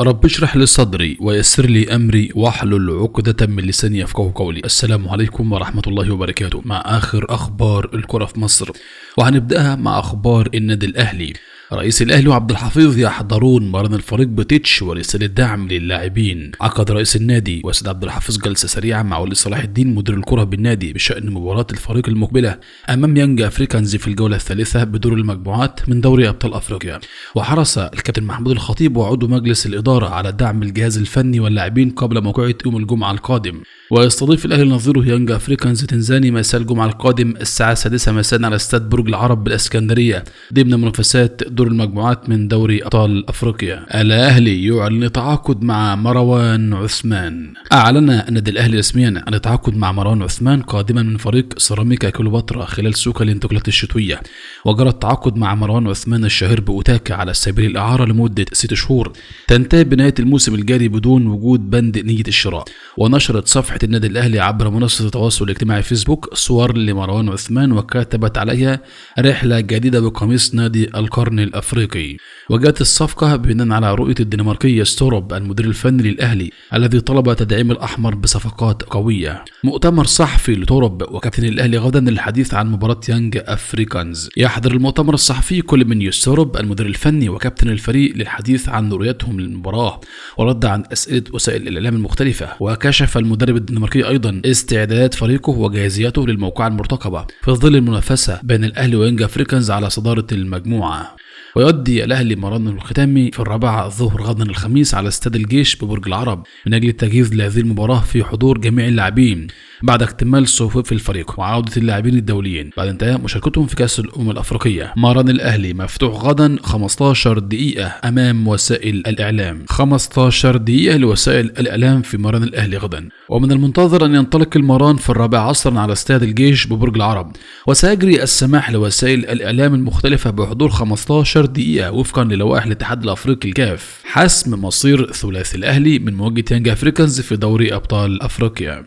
رب اشرح لي صدري ويسر لي أمري واحلل عقدة من لساني يفقهوا قولي. السلام عليكم ورحمة الله وبركاته، مع آخر أخبار الكرة في مصر، وهنبدأها مع أخبار النادي الأهلي. رئيس الأهلي وعبد الحفيظ يحضرون مران الفريق بتيتش ورسالة دعم للاعبين. عقد رئيس النادي وسيد عبد الحفيظ جلسة سريعة مع ولي صلاح الدين مدير الكرة بالنادي بشأن مباراة الفريق المقبلة أمام يانج أفريكانز في الجولة الثالثة بدور المجموعات من دوري أبطال أفريقيا. وحرص الكابتن محمود الخطيب وعضو مجلس الإدارة على دعم الجهاز الفني واللاعبين قبل موقعة يوم الجمعة القادم. ويستضيف الأهلي نظيره يانج أفريكانز تنزاني مساء الجمعة القادم الساعة 6 مساء على استاد برج العرب بالإسكندرية ضمن منافسات دور المجموعات من دوري أبطال أفريقيا. الأهلي يعلن تعاقد مع مروان عثمان. أعلن النادي الأهلي رسميا عن التعاقد مع مروان عثمان قادما من فريق سيراميكا كليوباترا خلال سوق الانتقالات الشتوية. وجرى التعاقد مع مروان عثمان الشهير بأوتاكا على سبيل الإعارة لمدة 6 شهور تنتهي بنهاية الموسم الجاري بدون وجود بند نية الشراء. ونشرت صفحة النادي الأهلي عبر منصة التواصل الاجتماعي فيسبوك صور لمروان عثمان وكتبت عليها رحلة جديدة بقميص نادي القرن الأفريقي. وجاءت الصفقة بناء على رؤية الدنماركي ستورب المدير الفني للأهلي الذي طلب تدعيم الأحمر بصفقات قوية. مؤتمر صحفي لتورب وكابتن الأهلي غدا للحديث عن مباراة يانج أفريكانز. يحضر المؤتمر الصحفي كل من يستورب المدير الفني وكابتن الفريق للحديث عن رؤيتهم للمباراة ورد عن أسئلة وسائل الإعلام المختلفة. وكشف المدرب الدنماركي أيضا استعدادات فريقه وجاهزيته للموقعة المرتقبة في ظل المنافسة بين الأهلي ويانج أفريكانز على صدارة المجموعة. ويؤدي الأهلي مران الختامي في 4 الظهر غدا الخميس على استاد الجيش ببرج العرب من أجل التجهيز لهذه المباراة في حضور جميع اللاعبين بعد اكتمال صفوف الفريق وعودة اللاعبين الدوليين بعد انتهاء مشاركتهم في كأس الأمم الأفريقية. مران الأهلي مفتوح غدا 15 دقيقة أمام وسائل الإعلام. 15 دقيقة لوسائل الإعلام في مران الأهلي غدا. ومن المنتظر أن ينطلق المران في 4 عصرا على استاد الجيش ببرج العرب. وسيجري السماح لوسائل الإعلام المختلفة بحضور 15 دقيقة وفقا للوائح الاتحاد الأفريقي الكاف حسم مصير ثلاثي الأهلي من مواجهة يانج أفريكانز في دوري أبطال أفريقيا.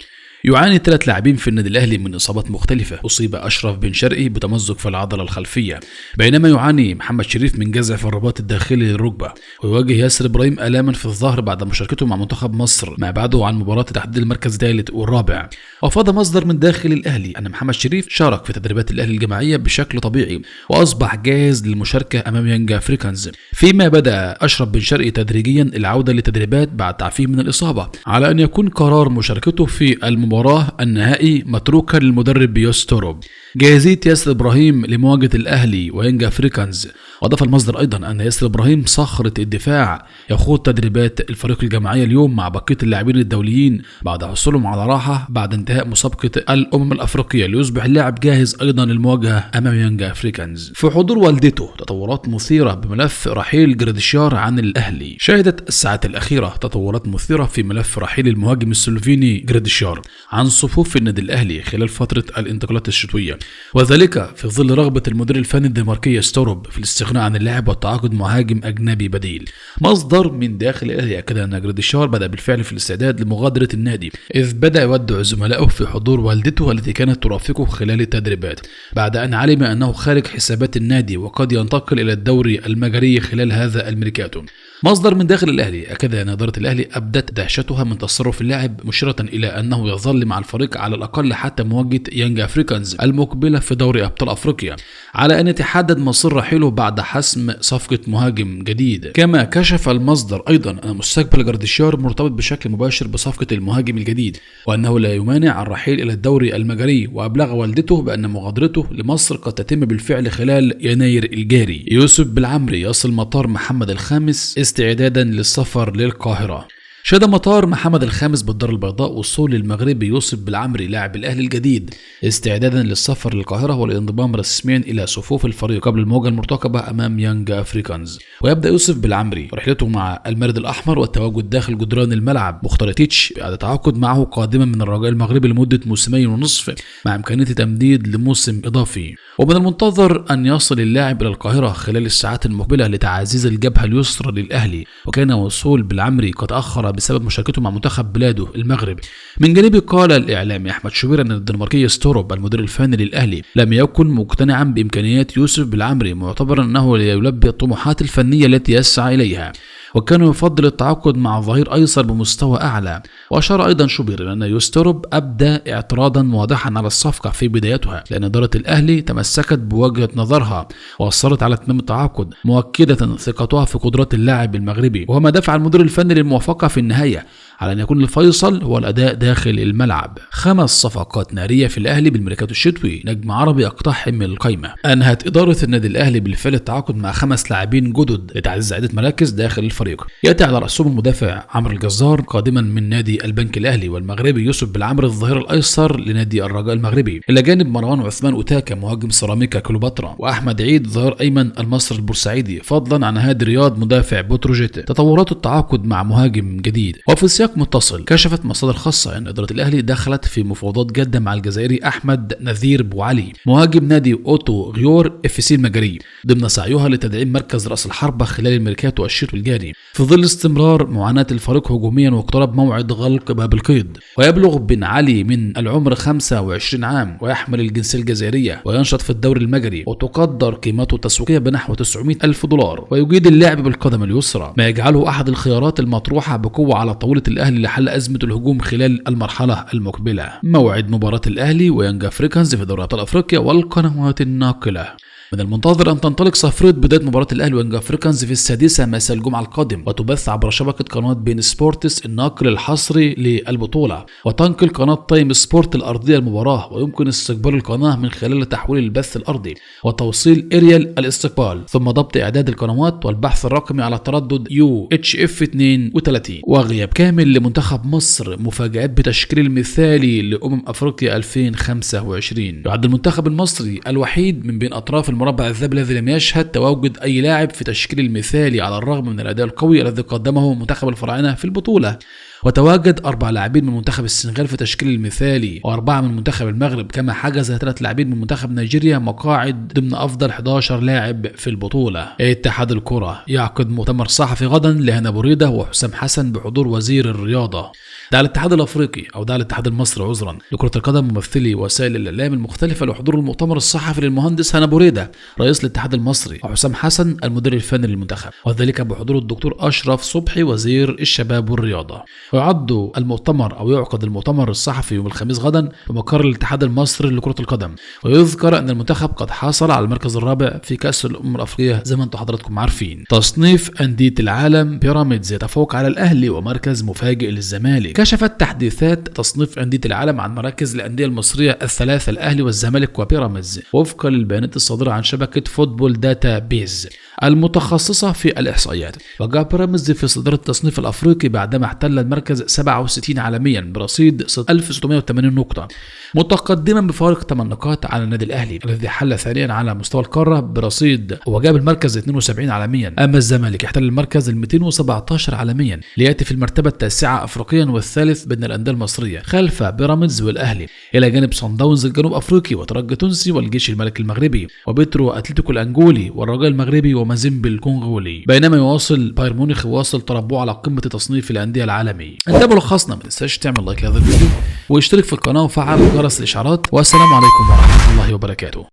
يعاني 3 لاعبين في النادي الأهلي من إصابات مختلفة. أصيب أشرف بن شرقي بتمزق في العضلة الخلفية بينما يعاني محمد شريف من جزع في الرباط الداخلي للركبة. ويواجه ياسر إبراهيم آلاما في الظهر بعد مشاركته مع منتخب مصر ما بعده عن مباراة تحديد المركز الثالث والرابع. وأفاد مصدر من داخل الأهلي أن محمد شريف شارك في تدريبات الأهلي الجماعية بشكل طبيعي وأصبح جاهز للمشاركة أمام يانج أفريكانز. فيما بدأ أشرف بن شرقي تدريجيا العودة للتدريبات بعد تعافيه من الإصابة على أن يكون قرار مشاركته في المباراة النهائي متروكا للمدرب يستورب. جاهزية ياسر إبراهيم لمواجهة الأهلي ويانج أفريكانز. وأضاف المصدر أيضا أن ياسر إبراهيم صخرة الدفاع يخوض تدريبات الفريق الجماعية اليوم مع بقية اللاعبين الدوليين بعد حصولهم على راحة بعد انتهاء مسابقة الأمم الأفريقية ليصبح اللاعب جاهز أيضا للمواجهة أمام يانج أفريكانز. في حضور والدته تطورات مثيرة بملف رحيل جراديشار عن الأهلي. شهدت الساعات الأخيرة تطورات مثيرة في ملف رحيل المهاجم السلوفيني جراديشار عن صفوف النادي الأهلي خلال فترة الانتقالات الشتوية، وذلك في ظل رغبة المدير الفني الدنماركي ستورب في الاستغناء عن اللاعب والتعاقد مهاجم أجنبي بديل. مصدر من داخل الأهلي أكد أن جراديشار بدأ بالفعل في الاستعداد لمغادرة النادي إذ بدأ يودع زملائه في حضور والدته التي كانت ترافقه خلال التدريبات بعد أن علم أنه خارج حسابات النادي وقد ينتقل إلى الدوري المجري خلال هذا الميركاتو. مصدر من داخل الأهلي أكد أن إدارة الأهلي أبدت دهشتها من تصرف اللاعب مشيرة إلى أنه يظل مع الفريق على الأقل حتى مواجهة يانج أفريكانز المقبلة في دوري أبطال أفريقيا على أن يتحدد مصير رحيله بعد حسم صفقة مهاجم جديد. كما كشف المصدر أيضا أن مستقبل جراديشار مرتبط بشكل مباشر بصفقة المهاجم الجديد وأنه لا يمانع الرحيل إلى الدوري المجري. وأبلغ والدته بأن مغادرته لمصر قد تتم بالفعل خلال يناير الجاري. يوسف بالعمري يصل مطار محمد الخامس استعدادا للسفر للقاهرة. شهد مطار محمد الخامس بالدار البيضاء وصول المغربي يوسف بالعمري لاعب الأهلي الجديد استعدادا للسفر للقاهرة والانضمام رسميا إلى صفوف الفريق قبل المواجهة المرتقبة أمام يانج أفريكانز. ويبدأ يوسف بالعمري رحلته مع المارد الأحمر والتواجد داخل جدران الملعب مختار تيتش بعد تعاقد معه قادما من الرجاء المغربي لمدة 2.5 موسمين مع إمكانية تمديد لموسم إضافي. ومن المنتظر أن يصل اللاعب إلى القاهرة خلال الساعات المقبلة لتعزيز الجبهة اليسرى للأهلي. وكان وصول بالعمري قد أخر بسبب مشاركته مع منتخب بلاده المغرب. من جانبه قال الإعلامي أحمد شوبير أن الدنماركي ستورب المدير الفني للأهلي لم يكن مقتنعا بإمكانيات يوسف بالعمري معتبرا أنه لا يلبي الطموحات الفنية التي يسعى إليها. وكان يفضل التعاقد مع ظهير أيسر بمستوى أعلى. وأشار أيضا شوبير إلى أن يستروب أبدى اعتراضا واضحا على الصفقة في بدايتها، لأن إدارة الأهلي تمسكت بوجهة نظرها وأصرت على إتمام التعاقد، مؤكدة ثقتها في قدرات اللاعب المغربي، وما دفع المدير الفني للموافقة في النهاية على أن يكون الفيصل هو الأداء داخل الملعب. 5 صفقات نارية في الأهلي بالميركاتو الشتوي، نجم عربي يقتحم القائمة. أنهت إدارة النادي الأهلي بالفعل التعاقد مع 5 لاعبين جدد لتعزيز عدة مراكز داخل الفريق. يأتي على رأسهم المدافع عمرو الجزار قادما من نادي البنك الأهلي، والمغربي يوسف بالعمر الظهير الأيسر لنادي الرجاء المغربي، إلى جانب مروان عثمان أوتاكا مهاجم سيراميكا كليوباترا، وأحمد عيد ظهير أيمن المصري البورسعيدي، فضلا عن هادي رياض مدافع بتروجيت. تطورات التعاقد مع مهاجم جديد. وفي سياق متصل، كشفت مصادر خاصة أن إدارة الأهلي دخلت في مفاوضات جادة مع الجزائري أحمد نذير بوعلي مهاجم نادي أوتو غيور FC المجري، ضمن سعيها لتدعيم مركز رأس الحربة خلال الميركاتو الشتوي الجاري، في ظل استمرار معاناة الفريق هجوميا واقتراب موعد غلق باب القيد. ويبلغ بن علي من العمر 25 عام، ويحمل الجنسية الجزائرية، وينشط في الدوري المجري، وتقدر قيمته التسويقية بنحو 900 ألف دولار، ويجيد اللعب بالقدم اليسرى، ما يجعله أحد الخيارات المطروحة بقوة على طاولة الأهلي لحل أزمة الهجوم خلال المرحلة المقبلة. موعد مباراة الأهلي ويانج أفريكانز في دوري أبطال أفريقيا والقنوات الناقلة. من المنتظر أن تنطلق صفرة بداية مباراة الأهلي ويانج أفريكانز في 6 مساء الجمعة القادم، وتبث عبر شبكة قناة بين سبورتس الناقل الحصري للبطولة، وتنقل قناة تايم سبورت الأرضية المباراة، ويمكن استقبال القناة من خلال تحويل البث الأرضي وتوصيل إريال الاستقبال، ثم ضبط إعداد القنوات والبحث الرقمي على تردد UHF 32. وغياب كامل لمنتخب مصر، مفاجآت بتشكيل المثالي لأمم أفريقيا 2025. يعد المنتخب المصري الوحيد من بين أطراف المربع الذهبي الذي لم يشهد تواجد أي لاعب في تشكيل المثالي، على الرغم من الأداء القوي الذي قدمه منتخب الفراعنة في البطولة. وتواجد 4 لاعبين من منتخب السنغال في تشكيل المثالي، و4 من منتخب المغرب، كما حجز 3 لاعبين من منتخب نيجيريا مقاعد ضمن أفضل 11 لاعب في البطولة. اتحاد الكرة يعقد مؤتمر صحفي غدا لهنا بوريدة وحسام حسن بحضور وزير الرياضة. دعا الاتحاد الافريقي او دعا الاتحاد المصري عذرا لكرة القدم ممثلي وسائل الاعلام المختلفة لحضور المؤتمر الصحفي للمهندس هنا بوريدة رئيس الاتحاد المصري، وحسام حسن المدير الفني للمنتخب، وذلك بحضور الدكتور اشرف صبحي وزير الشباب والرياضة. ويعد المؤتمر او يعقد المؤتمر الصحفي يوم الخميس غدا بمقر الاتحاد المصري لكرة القدم. ويذكر ان المنتخب قد حصل على المركز الرابع في كأس الامم الافريقية زي ما انتم حضراتكم عارفين. تصنيف أندية العالم، بيراميدز يتفوق على الاهلي ومركز مفاجئ للزمالك. كشفت تحديثات تصنيف أندية العالم عن مراكز الأندية المصرية الثلاثة الأهلي والزمالك وبيراميدز، وفقا للبيانات الصادرة عن شبكة فوتبول داتا بيز المتخصصة في الإحصائيات. وجاء بيراميدز في صدارة التصنيف الأفريقي بعدما احتل المركز 67 عالميا برصيد 1680 نقطة، متقدما بفارق 8 نقاط على النادي الأهلي الذي حل ثانيا على مستوى القارة برصيد وجاب المركز 72 عالميا. أما الزمالك احتل المركز 217 عالميا ليأتي في المرتبة التاسعة أفريقيا والثالث بين الأندية المصرية خلف بيراميدز والأهلي، إلى جانب صن داونز الجنوب أفريقي وترجي تونسي والجيش الملكي المغربي وبيترو أتلتيكو الأنجولي والرجاء المغربي ومازيمبي الكونغولي. بينما يواصل بايرن ميونخ واصل تربعه على قمة تصنيف الأندية العالمي. انت ملخصنا، ما تنساش تعمل لايك لهذا الفيديو واشترك في القناة وفعل جرس الإشعارات، والسلام عليكم ورحمة الله وبركاته.